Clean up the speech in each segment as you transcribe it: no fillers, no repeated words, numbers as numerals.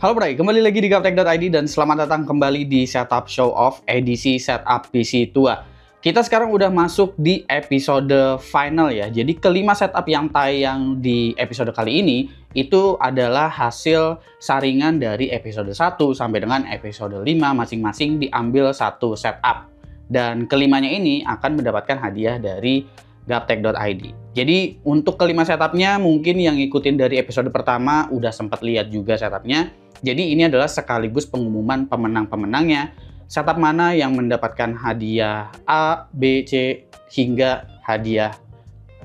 Halo Bray, kembali lagi di Gaptek.id dan selamat datang kembali di Setup Show Off edisi Setup PC Tua. Kita sekarang udah masuk di episode final ya. Jadi kelima setup yang tayang di episode kali ini itu adalah hasil saringan dari episode 1 sampai dengan episode 5 masing-masing diambil satu setup. Dan kelimanya ini akan mendapatkan hadiah dari Gaptek.id. Jadi untuk kelima setupnya mungkin yang ngikutin dari episode pertama udah sempat lihat juga setupnya. Jadi ini adalah sekaligus pengumuman pemenang-pemenangnya. Setup mana yang mendapatkan hadiah A, B, C hingga hadiah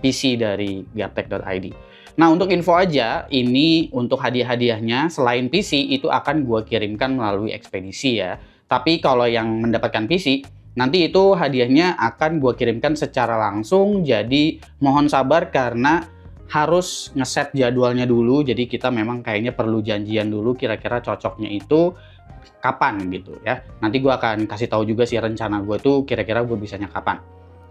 PC dari Gaptek.id. Nah untuk info aja, ini untuk hadiah-hadiahnya selain PC itu akan gue kirimkan melalui ekspedisi ya. Tapi kalau yang mendapatkan PC, nanti itu hadiahnya akan gue kirimkan secara langsung, jadi mohon sabar karena harus ngeset jadwalnya dulu. Jadi kita memang kayaknya perlu janjian dulu kira-kira cocoknya itu kapan gitu ya. Nanti gue akan kasih tahu juga sih rencana gue tuh kira-kira gue bisanya kapan.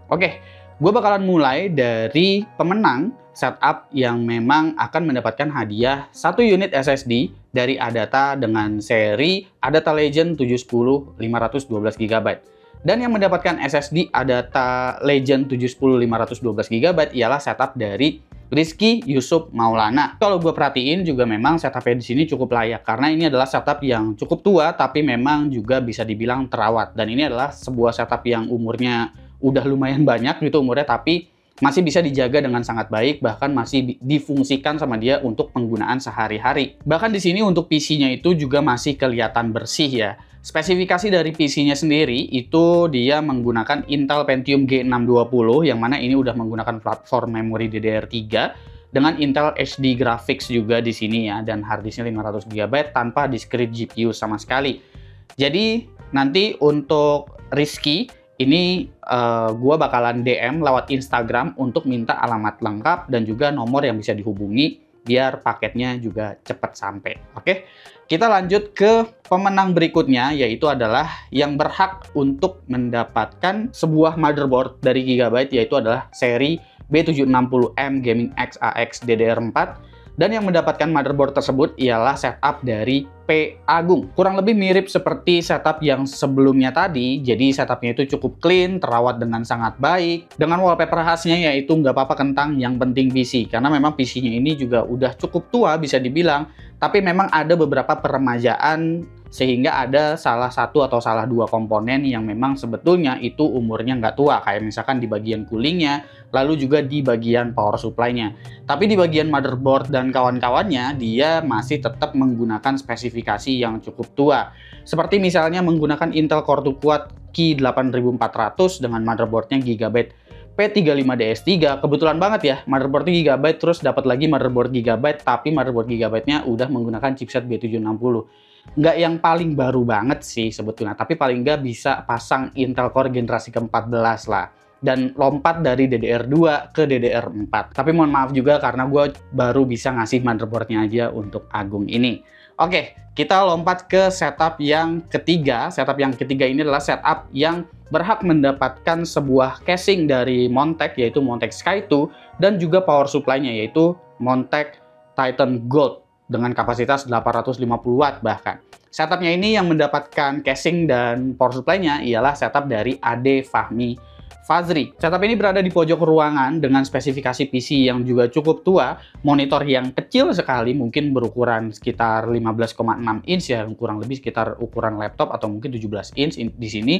Oke, gue bakalan mulai dari pemenang setup yang memang akan mendapatkan hadiah 1 unit SSD dari Adata dengan seri Adata Legend 710 512GB. Dan yang mendapatkan SSD Adata Legend 710 512GB ialah setup dari Rizky Yusuf Maulana. Kalau gue perhatiin juga memang setupnya di sini cukup layak karena ini adalah setup yang cukup tua tapi memang juga bisa dibilang terawat. Dan ini adalah sebuah setup yang umurnya udah lumayan banyak gitu umurnya, tapi masih bisa dijaga dengan sangat baik, bahkan masih difungsikan sama dia untuk penggunaan sehari-hari. Bahkan di sini untuk PC-nya itu juga masih kelihatan bersih ya. Spesifikasi dari PC-nya sendiri itu dia menggunakan Intel Pentium G620 yang mana ini udah menggunakan platform memori DDR3 dengan Intel HD Graphics juga di sini ya, dan harddisknya 500GB tanpa discrete GPU sama sekali. Jadi nanti untuk Rizky ini gua bakalan DM lewat Instagram untuk minta alamat lengkap dan juga nomor yang bisa dihubungi biar paketnya juga cepat sampai. Oke, kita lanjut ke pemenang berikutnya, yaitu adalah yang berhak untuk mendapatkan sebuah motherboard dari Gigabyte, yaitu adalah seri B760M Gaming X-AX DDR4. Dan yang mendapatkan motherboard tersebut ialah setup dari P. Agung. Kurang lebih mirip seperti setup yang sebelumnya tadi, jadi setupnya itu cukup clean, terawat dengan sangat baik. Dengan wallpaper khasnya yaitu nggak apa-apa kentang, yang penting PC. Karena memang PC-nya ini juga udah cukup tua bisa dibilang, tapi memang ada beberapa peremajaan sehingga ada salah satu atau salah dua komponen yang memang sebetulnya itu umurnya nggak tua, kayak misalkan di bagian coolingnya, lalu juga di bagian power supply-nya. Tapi di bagian motherboard dan kawan-kawannya, dia masih tetap menggunakan spesifikasi yang cukup tua. Seperti misalnya menggunakan Intel Core 2 Quad Key 8400 dengan motherboardnya Gigabyte P35DS3. Kebetulan banget ya, motherboardnya Gigabyte, terus dapat lagi motherboard Gigabyte, tapi motherboard Gigabyte-nya udah menggunakan chipset B760. Nggak yang paling baru banget sih sebetulnya, tapi paling nggak bisa pasang Intel Core generasi ke-14 lah. Dan lompat dari DDR2 ke DDR4. Tapi mohon maaf juga karena gue baru bisa ngasih motherboardnya aja untuk Agung ini. Oke, kita lompat ke setup yang ketiga. Setup yang ketiga ini adalah setup yang berhak mendapatkan sebuah casing dari Montech, yaitu Montech Sky 2, dan juga power supply-nya yaitu Montech Titan Gold dengan kapasitas 850 watt bahkan. Setupnya ini yang mendapatkan casing dan power supply-nya ialah setup dari Ade Fahmi Fazri. Setup ini berada di pojok ruangan dengan spesifikasi PC yang juga cukup tua, monitor yang kecil sekali, mungkin berukuran sekitar 15,6 inch ya, kurang lebih sekitar ukuran laptop atau mungkin 17 inch di sini.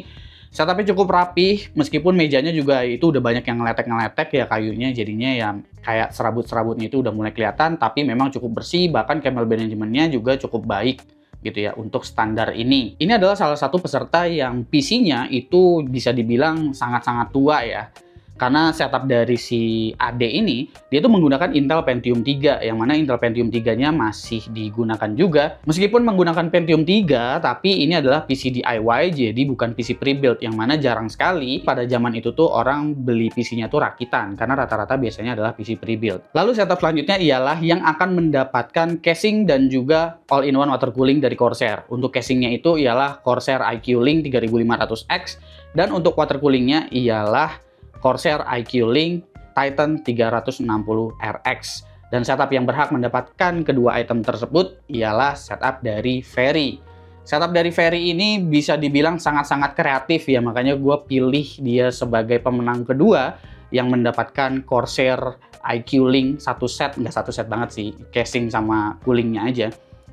Setupnya cukup rapih, meskipun mejanya juga itu udah banyak yang ngeletek-ngeletek ya kayunya, jadinya ya kayak serabut-serabutnya itu udah mulai kelihatan, tapi memang cukup bersih, bahkan cable manajemennya juga cukup baik gitu ya untuk standar ini. Ini adalah salah satu peserta yang PC-nya itu bisa dibilang sangat-sangat tua ya. Karena setup dari si Ade ini, dia tuh menggunakan Intel Pentium 3, yang mana Intel Pentium 3-nya masih digunakan juga. Meskipun menggunakan Pentium 3, tapi ini adalah PC DIY, jadi bukan PC pre-build, yang mana jarang sekali pada zaman itu tuh orang beli PC-nya tuh rakitan, karena rata-rata biasanya adalah PC pre-build. Lalu setup selanjutnya ialah yang akan mendapatkan casing dan juga all-in-one water cooling dari Corsair. Untuk casingnya itu ialah Corsair IQ Link 3500X, dan untuk water coolingnya ialah Corsair IQ Link Titan 360RX. Dan setup yang berhak mendapatkan kedua item tersebut ialah setup dari Ferry. Setup dari Ferry ini bisa dibilang sangat-sangat kreatif ya, makanya gue pilih dia sebagai pemenang kedua yang mendapatkan Corsair IQ Link satu set, nggak satu set banget sih, casing sama coolingnya aja.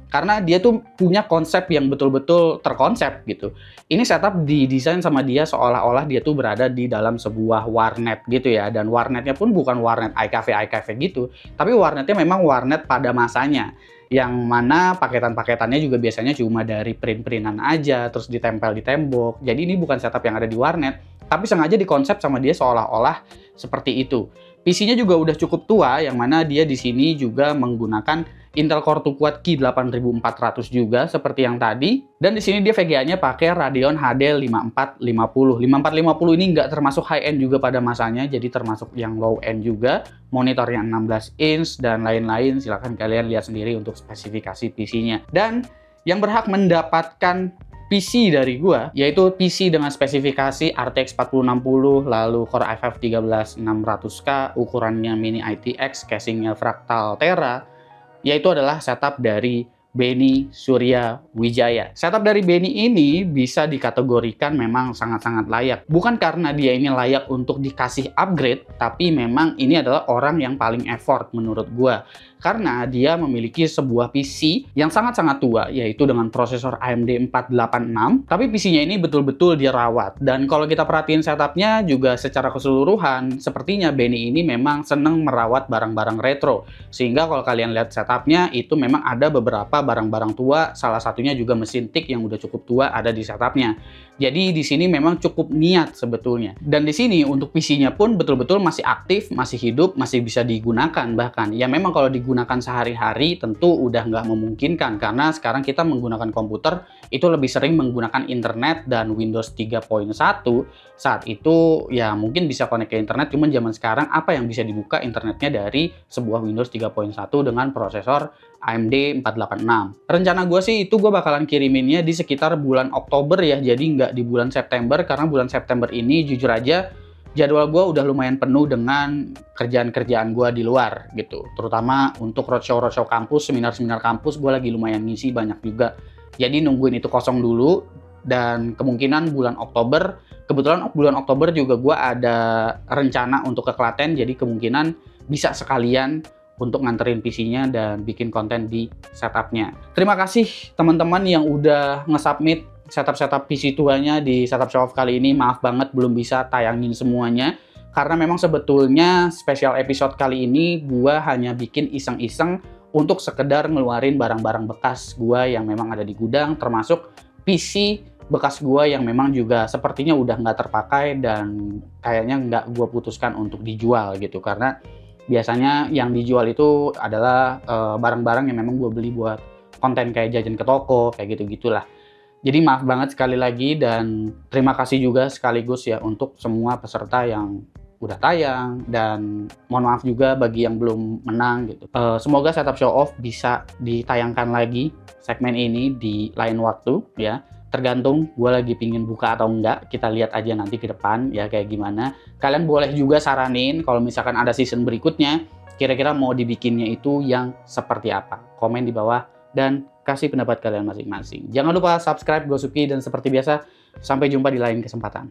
Karena dia tuh punya konsep yang betul-betul terkonsep gitu. Ini setup didesain sama dia seolah-olah dia tuh berada di dalam sebuah warnet gitu ya. Dan warnetnya pun bukan warnet iCafe gitu. Tapi warnetnya memang warnet pada masanya. Yang mana paketan-paketannya juga biasanya cuma dari print-printan aja, terus ditempel di tembok. Jadi ini bukan setup yang ada di warnet, tapi sengaja dikonsep sama dia seolah-olah seperti itu. PC-nya juga udah cukup tua, yang mana dia di sini juga menggunakan Intel Core 2 Quad Key 8400 juga seperti yang tadi. Dan di sini dia VGA-nya pakai Radeon HD 5450. 5450 ini nggak termasuk high-end juga pada masanya, jadi termasuk yang low-end juga. Monitornya 16 inch dan lain-lain, silahkan kalian lihat sendiri untuk spesifikasi PC-nya. Dan yang berhak mendapatkan PC dari gua, yaitu PC dengan spesifikasi RTX 4060, lalu Core i5 13600K, ukurannya mini ITX, casingnya Fractal Terra, yaitu adalah setup dari Benny Surya Wijaya. Setup dari Benny ini bisa dikategorikan memang sangat-sangat layak. Bukan karena dia ini layak untuk dikasih upgrade, tapi memang ini adalah orang yang paling effort menurut gua. Karena dia memiliki sebuah PC yang sangat-sangat tua, yaitu dengan prosesor AMD 486, tapi PC-nya ini betul-betul dirawat. Dan kalau kita perhatiin setupnya juga secara keseluruhan, sepertinya Benny ini memang seneng merawat barang-barang retro. Sehingga kalau kalian lihat setupnya, itu memang ada beberapa barang-barang tua, salah satunya juga mesin TIG yang udah cukup tua ada di setupnya. Jadi di sini memang cukup niat sebetulnya. Dan di sini untuk PC-nya pun betul-betul masih aktif, masih hidup, masih bisa digunakan bahkan. Ya memang kalau digunakan sehari-hari tentu udah nggak memungkinkan karena sekarang kita menggunakan komputer itu lebih sering menggunakan internet dan Windows 3.1 saat itu ya mungkin bisa connect ke internet, cuman zaman sekarang apa yang bisa dibuka internetnya dari sebuah Windows 3.1 dengan prosesor AMD 486. Rencana gue sih itu gue bakalan kiriminnya di sekitar bulan Oktober ya, jadi nggak di bulan September karena bulan September ini jujur aja jadwal gue udah lumayan penuh dengan kerjaan-kerjaan gue di luar gitu. Terutama untuk roadshow kampus, seminar-seminar kampus gue lagi lumayan ngisi banyak juga. Jadi nungguin itu kosong dulu dan kemungkinan bulan Oktober, kebetulan bulan Oktober juga gue ada rencana untuk ke Klaten, jadi kemungkinan bisa sekalian untuk nganterin PC-nya dan bikin konten di setupnya. Terima kasih teman-teman yang udah nge-submit setup-setup PC tuanya di Setup Show Off kali ini. Maaf banget belum bisa tayangin semuanya, karena memang sebetulnya special episode kali ini gua hanya bikin iseng-iseng untuk sekedar ngeluarin barang-barang bekas gua yang memang ada di gudang, termasuk PC bekas gua yang memang juga sepertinya udah nggak terpakai dan kayaknya nggak gua putuskan untuk dijual gitu, karena biasanya yang dijual itu adalah barang-barang yang memang gue beli buat konten kayak jajan ke toko, kayak gitu-gitulah. Jadi maaf banget sekali lagi dan terima kasih juga sekaligus ya untuk semua peserta yang udah tayang dan mohon maaf juga bagi yang belum menang gitu. Semoga Setup Show Off bisa ditayangkan lagi segmen ini di lain waktu ya. Tergantung gue lagi pingin buka atau enggak, kita lihat aja nanti ke depan ya kayak gimana. Kalian boleh juga saranin kalau misalkan ada season berikutnya, kira-kira mau dibikinnya itu yang seperti apa. Komen di bawah dan kasih pendapat kalian masing-masing. Jangan lupa subscribe Gosuki dan seperti biasa, sampai jumpa di lain kesempatan.